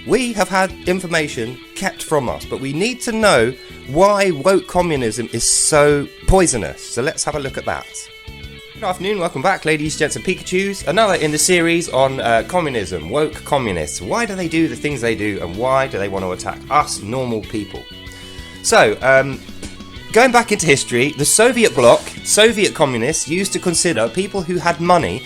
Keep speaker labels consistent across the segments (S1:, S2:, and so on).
S1: We have had information kept from us, but we need to know why woke communism is so poisonous. So let's have a look at that. Good afternoon, welcome back, ladies, gents and Pikachus. Another in the series on communism, woke communists. Why do they do the things they do, and why do they want to attack us normal people? So, going back into history, the Soviet bloc, Soviet communists, used to consider people who had money,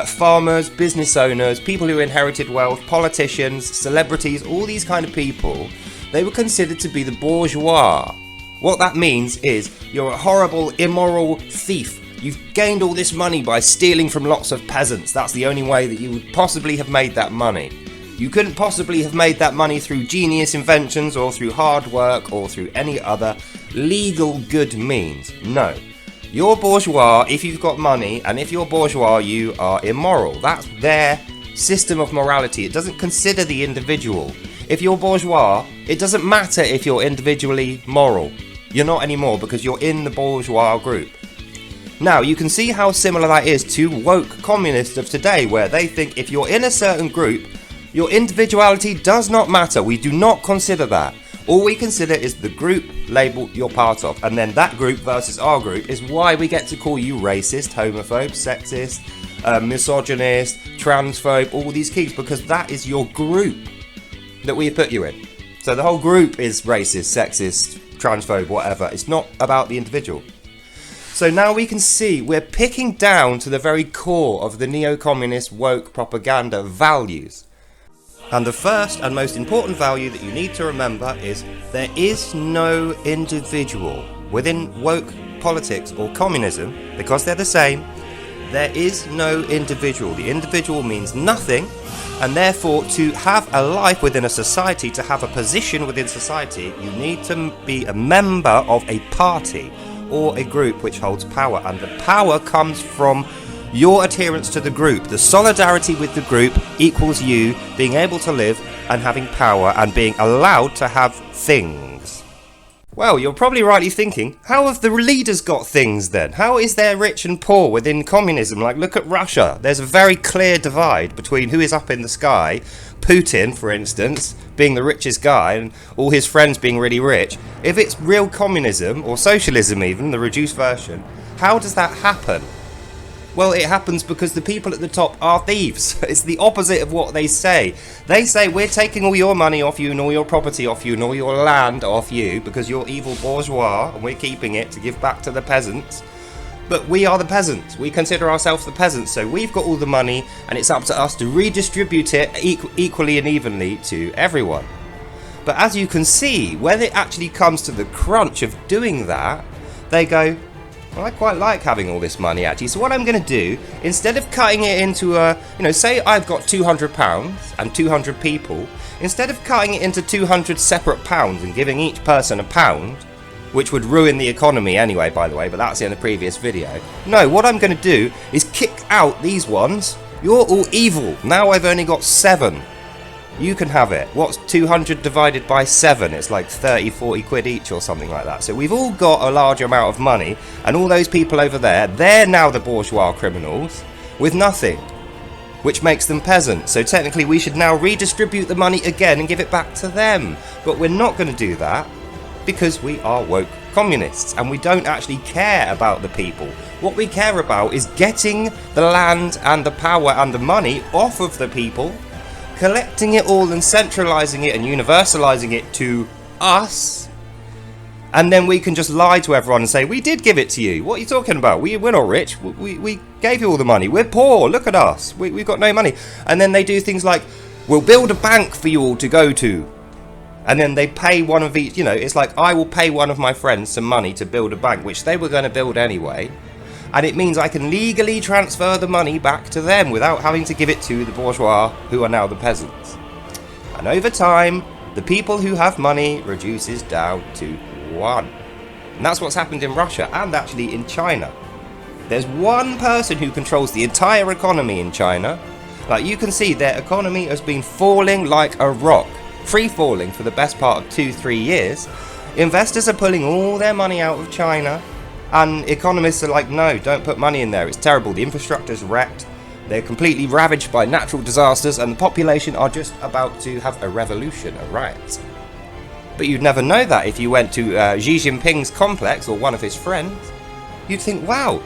S1: farmers, business owners, people who inherited wealth, politicians, celebrities, all these kind of people, they were considered to be the bourgeois. What that means is you're a horrible, immoral thief. You've gained all this money by stealing from lots of peasants. That's the only way that you would possibly have made that money. You couldn't possibly have made that money through genius inventions or through hard work or through any other legal good means. No. You're bourgeois if you've got money, and if you're bourgeois, you are immoral. That's their system of morality. It doesn't consider the individual. If you're bourgeois, it doesn't matter if you're individually moral. You're not anymore because you're in the bourgeois group. Now, you can see how similar that is to woke communists of today, where they think if you're in a certain group, your individuality does not matter. We do not consider that. All we consider is the group label you're part of, and then that group versus our group is why we get to call you racist, homophobe, sexist, misogynist, transphobe, all these keys, because that is your group that we put you in. So the whole group is racist, sexist, transphobe, whatever. It's not about the individual. So now we can see we're picking down to the very core of the neo-communist woke propaganda values. And the first and most important value that you need to remember is there is no individual within woke politics or communism, because they're the same. There is no individual. The individual means nothing, and therefore to have a life within a society, to have a position within society, you need to be a member of a party or a group which holds power, and the power comes from your adherence to the group. The solidarity with the group equals you being able to live and having power and being allowed to have things. Well, you're probably rightly thinking, how have the leaders got things then? How is there rich and poor within communism? Like, look at Russia. There's a very clear divide between who is up in the sky. Putin, for instance, being the richest guy and all his friends being really rich. If it's real communism, or socialism even, the reduced version, how does that happen? Well, it happens because the people at the top are thieves. It's the opposite of what they say. They say, we're taking all your money off you and all your property off you and all your land off you because you're evil bourgeois, and we're keeping it to give back to the peasants. But we are the peasants. We consider ourselves the peasants, so we've got all the money, and it's up to us to redistribute it equally and evenly to everyone. But as you can see, when it actually comes to the crunch of doing that, they go, well, I quite like having all this money actually, so what I'm going to do, instead of cutting it into say I've got £200 and 200 people, instead of cutting it into 200 separate pounds and giving each person £1, which would ruin the economy anyway, by the way, but that's in the previous video. No, what I'm going to do is kick out these ones. You're all evil. Now I've only got 7. You can have it. What's 200 divided by 7? It's like 30, 40 quid each or something like that. So we've all got a large amount of money, and all those people over there, they're now the bourgeois criminals with nothing, which makes them peasants. So technically we should now redistribute the money again and give it back to them. But we're not going to do that because we are woke communists and we don't actually care about the people. What we care about is getting the land and the power and the money off of the people, collecting it all and centralizing it and universalizing it to us, and then we can just lie to everyone and say, we did give it to you. What are you talking about? We're not rich. We gave you all the money. We're poor. Look at us. We've got no money. And then they do things like, we'll build a bank for you all to go to. And then they pay one of each, it's like, I will pay one of my friends some money to build a bank, which they were going to build anyway. And it means I can legally transfer the money back to them without having to give it to the bourgeois, who are now the peasants. And over time, the people who have money reduces down to 1. And that's what's happened in Russia and actually in China. There's one person who controls the entire economy in China. Like, you can see their economy has been falling like a rock, free falling for the best part of 2-3 years. Investors are pulling all their money out of China, and economists are like, no, don't put money in there, it's terrible, the infrastructure's wrecked, They're completely ravaged by natural disasters, and the population are just about to have a revolution, a riot. But you'd never know that if you went to Xi Jinping's complex or one of his friends. You'd think, wow,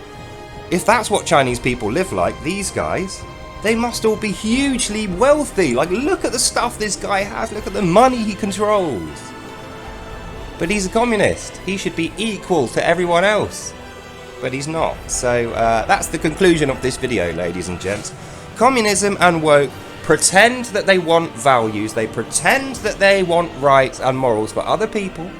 S1: if that's what Chinese people live like, these guys, they must all be hugely wealthy. Like, look at the stuff this guy has, look at the money he controls. But he's a communist. He should be equal to everyone else. But he's not. So that's the conclusion of this video, ladies and gents. Communism and woke pretend that they want values, they pretend that they want rights and morals for other people,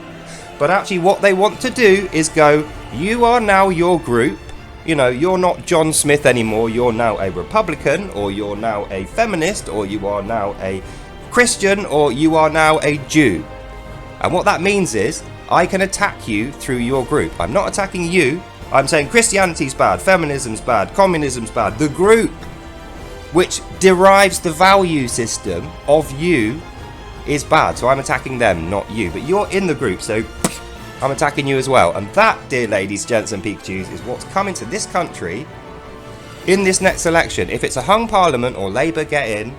S1: but actually what they want to do is go, you are now your group, you know, you're not John Smith anymore, you're now a Republican, or you're now a feminist, or you are now a Christian, or you are now a Jew. And what that means is, I can attack you through your group. I'm not attacking you, I'm saying Christianity's bad, feminism's bad, communism's bad. The group which derives the value system of you is bad. So I'm attacking them, not you. But you're in the group, so I'm attacking you as well. And that, dear ladies, gents and Pikachus, is what's coming to this country in this next election. If it's a hung parliament or Labour get in,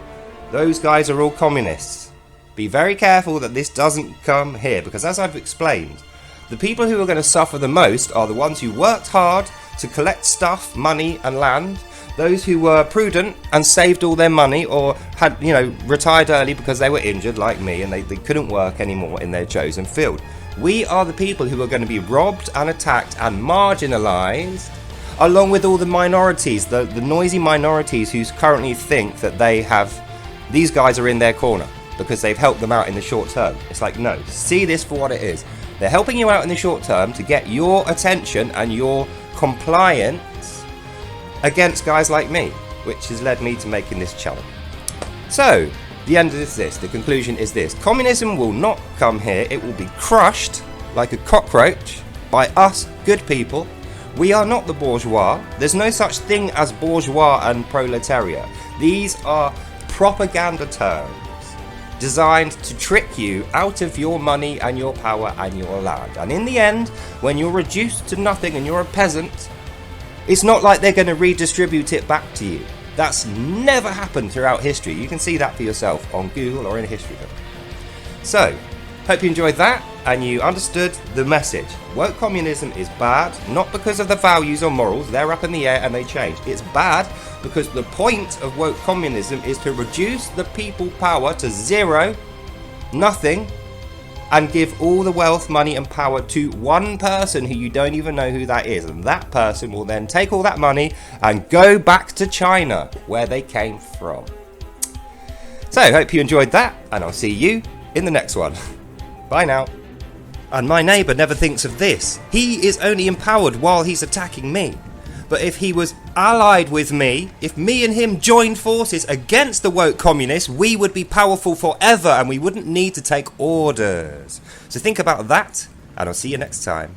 S1: those guys are all communists. Be very careful that this doesn't come here, because as I've explained, the people who are going to suffer the most are the ones who worked hard to collect stuff, money and land, those who were prudent and saved all their money, or had, you know, retired early because they were injured like me and they couldn't work anymore in their chosen field. We are the people who are going to be robbed and attacked and marginalised, along with all the minorities, the noisy minorities who currently think that they have, these guys are in their corner because they've helped them out in the short term. It's like, no, see this for what it is. They're helping you out in the short term to get your attention and your compliance against guys like me, which has led me to making this channel. So, the end of this, the conclusion is this: communism will not come here, it will be crushed like a cockroach by us good people. We are not the bourgeois, there's no such thing as bourgeois and proletariat. These are propaganda terms designed to trick you out of your money and your power and your land. And in the end, when you're reduced to nothing and you're a peasant, it's not like they're going to redistribute it back to you. That's never happened throughout history. You can see that for yourself on Google or in a history book. So, hope you enjoyed that and you understood the message. Woke communism is bad, not because of the values or morals, they're up in the air and they change. It's bad because the point of woke communism is to reduce the people power to zero, nothing, and give all the wealth, money and power to one person who you don't even know who that is. And that person will then take all that money and go back to China, where they came from. So, hope you enjoyed that, and I'll see you in the next one. Bye now. And my neighbour never thinks of this. He is only empowered while he's attacking me. But if he was allied with me, if me and him joined forces against the woke communists, we would be powerful forever and we wouldn't need to take orders. So think about that, and I'll see you next time.